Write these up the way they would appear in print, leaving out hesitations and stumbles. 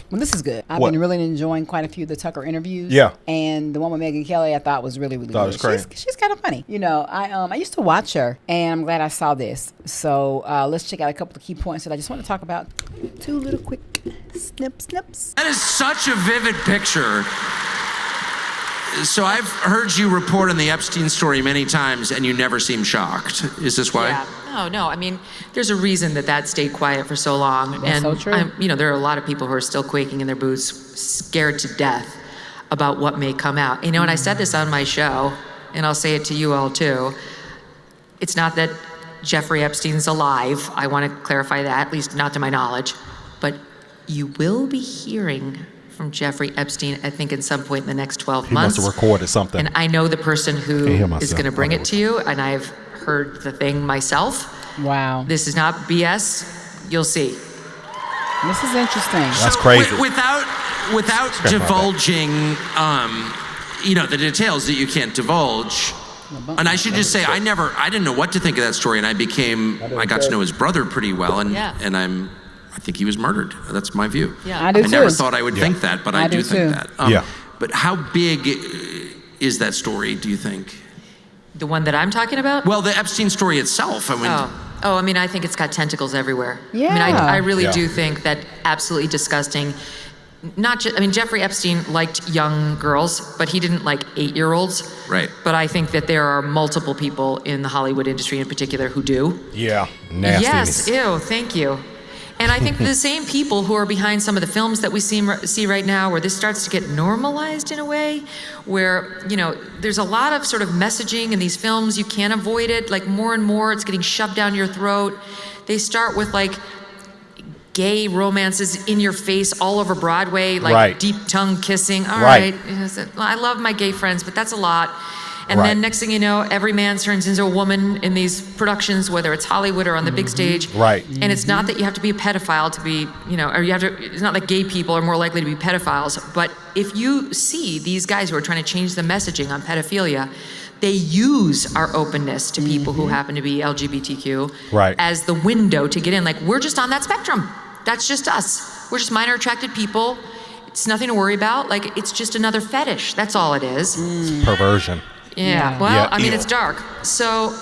Well, this is good. I've What? been really enjoying quite a few of the Tucker interviews. Yeah. And the one with Megyn Kelly I thought was really, really Thought it good. was great. She's kind of funny. You know, I used to watch her, and I'm glad I saw this. So let's check out a couple of key points that I just want to talk about. Two little quick snips. That is such a vivid picture. So I've heard you report on the Epstein story many times, and you never seem shocked. Is this why? Yeah. No. I mean, there's a reason that stayed quiet for so long. That's so true. You know, there are a lot of people who are still quaking in their boots, scared to death about what may come out. You know, and I said this on my show, and I'll say it to you all too. It's not that Jeffrey Epstein's alive. I want to clarify that, at least not to my knowledge. But you will be hearing from Jeffrey Epstein, I think, at some point in the next 12 months. He must have recorded something. And I know the person who is going to bring it to you, and I've heard the thing myself. Wow. This is not BS. You'll see. This is interesting. That's crazy. Without divulging, you know, the details that you can't divulge. And I should just say, I didn't know what to think of that story, and I got to know his brother pretty well, and I think he was murdered. That's my view. Yeah. I do I never thought I would think that, but I do think that. But how big is that story, do you think? The one that I'm talking about? Well, the Epstein story itself. I mean, I mean, I think it's got tentacles everywhere. Yeah. I mean, I really do think that absolutely disgusting. I mean, Jeffrey Epstein liked young girls, but he didn't like 8-year-olds. Right. But I think that there are multiple people in the Hollywood industry in particular who do. Yeah. Nastiness. Yes. Ew. Thank you. And I think the same people who are behind some of the films that we see right now, where this starts to get normalized in a way, where, you know, there's a lot of sort of messaging in these films. You can't avoid it. Like, more and more, it's getting shoved down your throat. They start with, like, gay romances in your face all over Broadway, like deep tongue kissing. All right. I love my gay friends, but that's a lot. And then next thing you know, every man turns into a woman in these productions, whether it's Hollywood or on the big stage. Right. And it's not that you have to be a pedophile to be, you know, or you have to, it's not like gay people are more likely to be pedophiles. But if you see these guys who are trying to change the messaging on pedophilia, they use our openness to people who happen to be LGBTQ as the window to get in. Like, we're just on that spectrum. That's just us. We're just minor attracted people. It's nothing to worry about. Like, it's just another fetish. That's all it is. Perversion. Yeah. Well, I mean, it's dark. So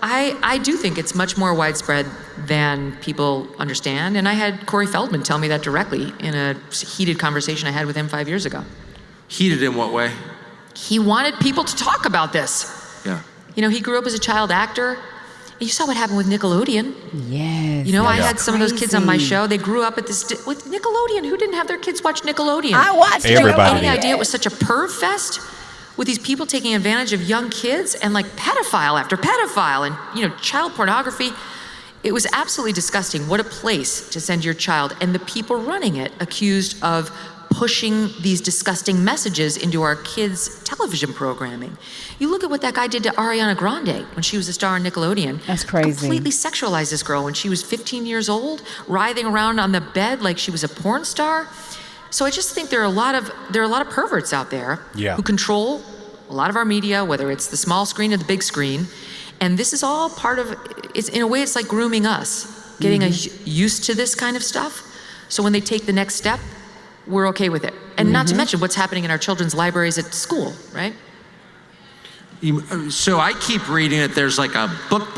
I do think it's much more widespread than people understand. And I had Corey Feldman tell me that directly in a heated conversation I had with him 5 years ago. Heated in what way? He wanted people to talk about this. Yeah. You know, he grew up as a child actor. You saw what happened with Nickelodeon. Yes. You know, I had some of those kids on my show. They grew up at this with Nickelodeon. Who didn't have their kids watch Nickelodeon? I watched it. Everybody. Do you have any idea it was such a perv fest with these people taking advantage of young kids and like pedophile after pedophile and, you know, child pornography? It was absolutely disgusting. What a place to send your child. And the people running it accused of pushing these disgusting messages into our kids' television programming. You look at what that guy did to Ariana Grande when she was a star on Nickelodeon. That's crazy. Completely sexualized this girl when she was 15 years old, writhing around on the bed like she was a porn star. So I just think there are a lot of perverts out there who control a lot of our media, whether it's the small screen or the big screen. And this is all part of, it's in a way, it's like grooming us, getting used to this kind of stuff. So when they take the next step, we're okay with it. And not to mention what's happening in our children's libraries at school, right? So I keep reading it. There's like a book.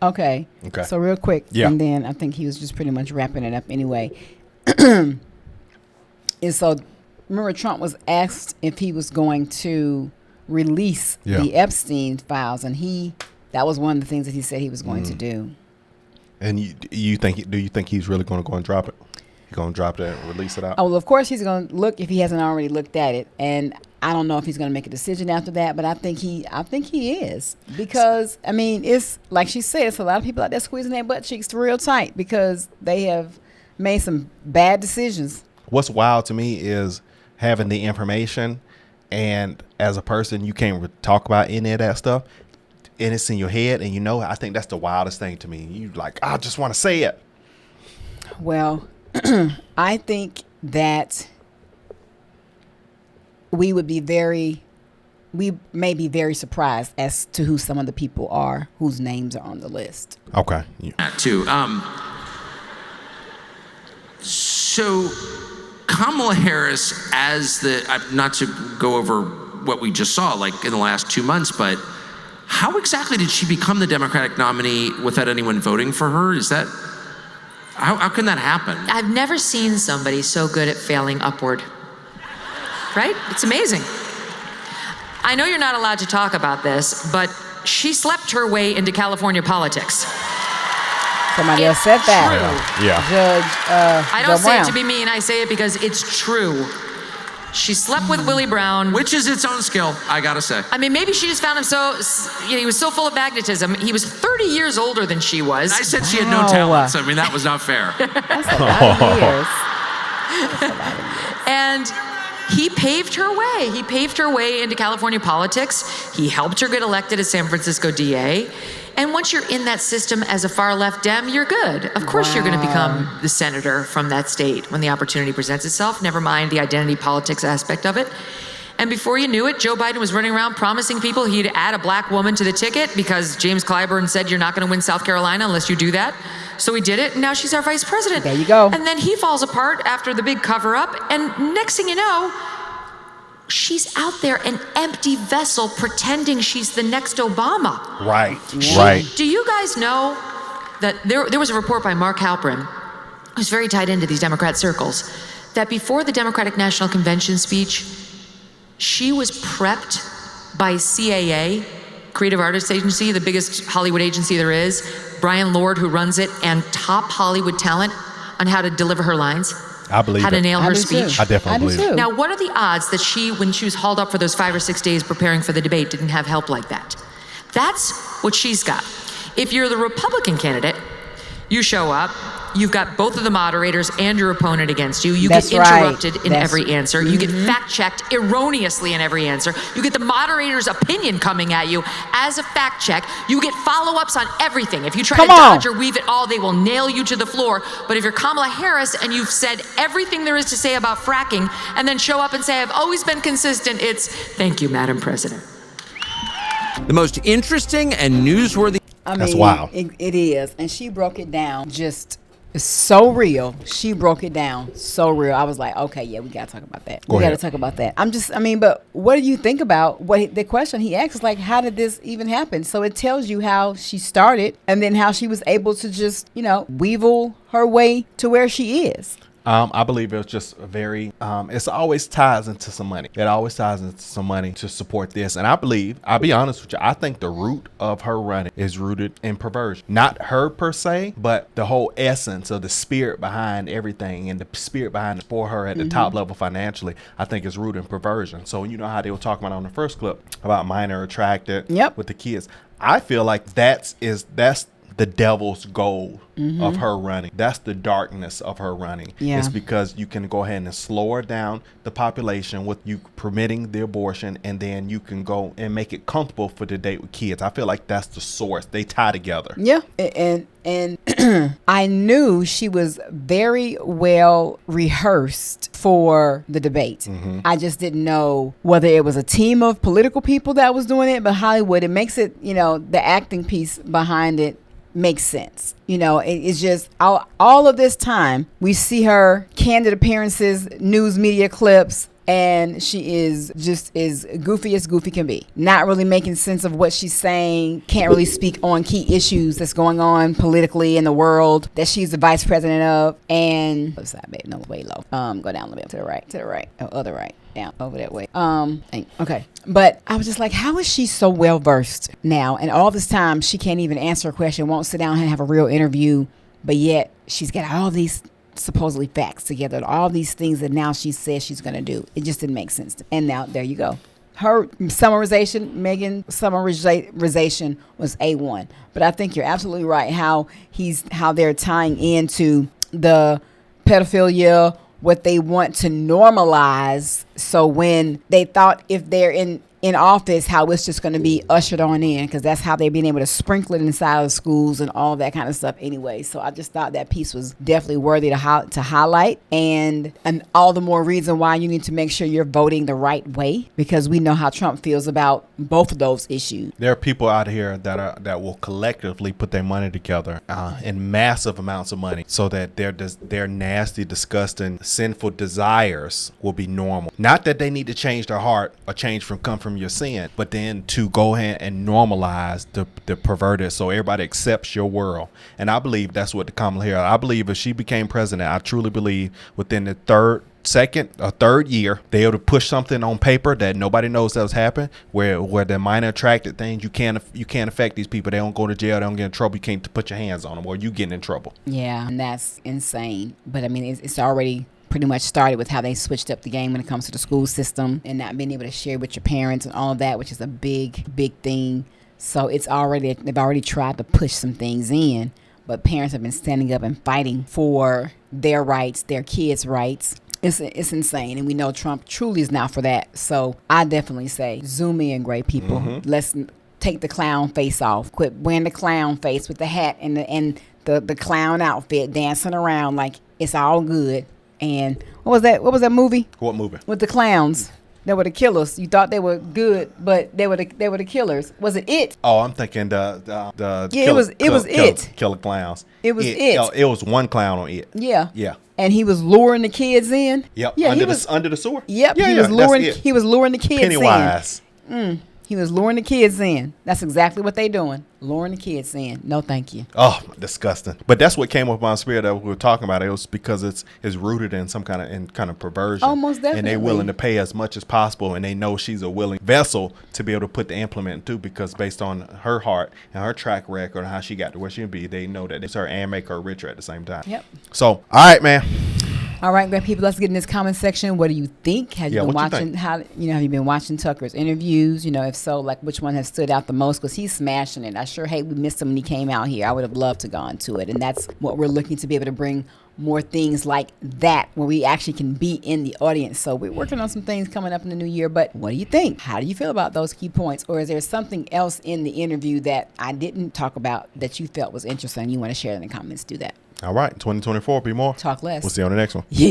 Okay. So real quick, and then I think he was just pretty much wrapping it up anyway. And so, remember, Trump was asked if he was going to release the Epstein files, and that was one of the things that he said he was going to do. And do you think he's really going to go and drop it? He's going to drop that and release it out? Oh, well, of course he's going to look if he hasn't already looked at it, and I don't know if he's going to make a decision after that, but I think he is, because I mean, it's like she said, it's a lot of people out there squeezing their butt cheeks real tight because they have made some bad decisions. What's wild to me is having the information, and as a person, you can't talk about any of that stuff, and it's in your head, and I think that's the wildest thing to me. You like, I just want to say it. Well, I think that we may be very surprised as to who some of the people are whose names are on the list. Okay. That too. So Kamala Harris as not to go over what we just saw, like in the last 2 months, but how exactly did she become the Democratic nominee without anyone voting for her? Is that, how can that happen? I've never seen somebody so good at failing upward. Right? It's amazing. I know you're not allowed to talk about this, but she slept her way into California politics. Somebody else said that. Yeah. Judge I don't Joe say Brown. it to be mean, I say it because it's true. She slept with Willie Brown. Which is its own skill, I gotta say. I mean, maybe she just found him he was so full of magnetism. He was 30 years older than she was. I said she had no talents. I mean, that was not fair. That's a lot of years. And he paved her way. He paved her way into California politics. He helped her get elected as San Francisco DA. And once you're in that system as a far left Dem, you're good. Of course you're going to become the senator from that state when the opportunity presents itself, never mind the identity politics aspect of it. And before you knew it, Joe Biden was running around promising people he'd add a black woman to the ticket because James Clyburn said you're not going to win South Carolina unless you do that. So he did it, and now she's our vice president. There you go. And then he falls apart after the big cover-up, and next thing you know, she's out there, an empty vessel, pretending she's the next Obama. Right. Right. Do you guys know that there was a report by Mark Halperin, who's very tied into these Democrat circles, that before the Democratic National Convention speech, she was prepped by CAA, Creative Artists Agency, the biggest Hollywood agency there is, Brian Lord, who runs it, and top Hollywood talent on how to deliver her lines. I believe how to nail her do speech. too. I definitely believe it. Now, what are the odds that she, when she was hauled up for those 5 or 6 days preparing for the debate, didn't have help like that? That's what she's got. If you're the Republican candidate, you show up, you've got both of the moderators and your opponent against you. You That's get right. interrupted in every answer. You get fact-checked erroneously in every answer. You get the moderator's opinion coming at you as a fact check. You get follow-ups on everything. If you try to dodge or weave it all, they will nail you to the floor. But if you're Kamala Harris and you've said everything there is to say about fracking and then show up and say, I've always been consistent, it's, thank you, Madam President. The most interesting and newsworthy. I mean, That's wild. It is. And she broke it down just so real. She broke it down so real. I was like, okay, yeah, we got to talk about that. We got to talk about that. But what do you think about the question he asked is like, how did this even happen? So it tells you how she started and then how she was able to just, weevil her way to where she is. I believe it was just a very, it's always ties into some money. It always ties into some money to support this. And I believe, I'll be honest with you, I think the root of her running is rooted in perversion. Not her per se, but the whole essence of the spirit behind everything and the spirit behind it for her at the top level financially, I think is rooted in perversion. So you know how they were talking about on the first clip about minor attracted with the kids. I feel like that's the devil's goal of her running. That's the darkness of her running. It's because you can go ahead and slow her down the population with you permitting the abortion, and then you can go and make it comfortable for the date with kids. I feel like that's the source. They tie together. Yeah. And I knew she was very well rehearsed for the debate. I just didn't know whether it was a team of political people that was doing it, but Hollywood, it makes it, the acting piece behind it makes sense. It's just all of this time we see her candid appearances, news media clips, and she is just as goofy as goofy can be. Not really making sense of what she's saying, can't really speak on key issues that's going on politically in the world that she's the vice president of. And other side, babe, no, way low. Go down a little bit to the right, other right. Down over that way. Okay. But I was just like, how is she so well versed now? And all this time she can't even answer a question, won't sit down and have a real interview, but yet she's got all these supposedly facts together, all these things that now she says she's going to do. It just didn't make sense. And now there you go. Her summarization, Megyn summarization was A1. But I think you're absolutely right how they're tying into the pedophilia, what they want to normalize. So when they thought if they're in in office, how it's just going to be ushered on in, because that's how they've been able to sprinkle it inside of schools and all that kind of stuff anyway. So I just thought that piece was definitely worthy to highlight, and all the more reason why you need to make sure you're voting the right way, because we know how Trump feels about both of those issues. There are people out here that will collectively put their money together in massive amounts of money so that their nasty, disgusting, sinful desires will be normal. Not that they need to change their heart or come from your sin, but then to go ahead and normalize the perverted so everybody accepts your world. And I believe that's what the Kamala Harris, I believe if she became president, I truly believe within the third year, they able to push something on paper that nobody knows that was happening, where the minor attracted things, you can't affect these people. They don't go to jail, they don't get in trouble, you can't put your hands on them, or you getting in trouble. Yeah, and that's insane. But I mean, it's already pretty much started with how they switched up the game when it comes to the school system and not being able to share with your parents and all of that, which is a big thing. So they've already tried to push some things in, but parents have been standing up and fighting for their rights, their kids' rights. It's insane, and we know Trump truly is not for that. So I definitely say, zoom in, great people. Mm-hmm. Let's take the clown face off. Quit wearing the clown face with the hat and the clown outfit, dancing around like it's all good. And what was that movie? What movie? With the clowns. They were the killers. You thought they were good, but they were the killers. Was it It? Oh, I'm thinking it was It. Killer clowns. It was It. It was one clown on It. Yeah. Yeah. And he was luring the kids in. Yep. Yeah. Under the sewer. Yep. Yeah, He was luring the kids Pennywise. in. He was luring the kids in. That's exactly what they doing. Luring the kids in. No, thank you. Oh, disgusting. But that's what came up on spirit that we were talking about. It was because it's rooted in some kind of perversion. Oh, most definitely. And they're willing to pay as much as possible, and they know she's a willing vessel to be able to put the implement too, because based on her heart and her track record and how she got to where she'll be, they know that it's her and make her richer at the same time. Yep. So, all right, man. All right, great people. Let's get in this comment section. What do you think? Have you been watching? Have you been watching Tucker's interviews? If so, like which one has stood out the most? Because he's smashing it. I sure hate we missed him when he came out here. I would have loved to go into it, and that's what we're looking to be able to bring more things like that where we actually can be in the audience. So we're working on some things coming up in the new year. But what do you think? How do you feel about those key points? Or is there something else in the interview that I didn't talk about that you felt was interesting? You want to share it in the comments? Do that. All right, 2024, be more. Talk less. We'll see you on the next one. Yeah.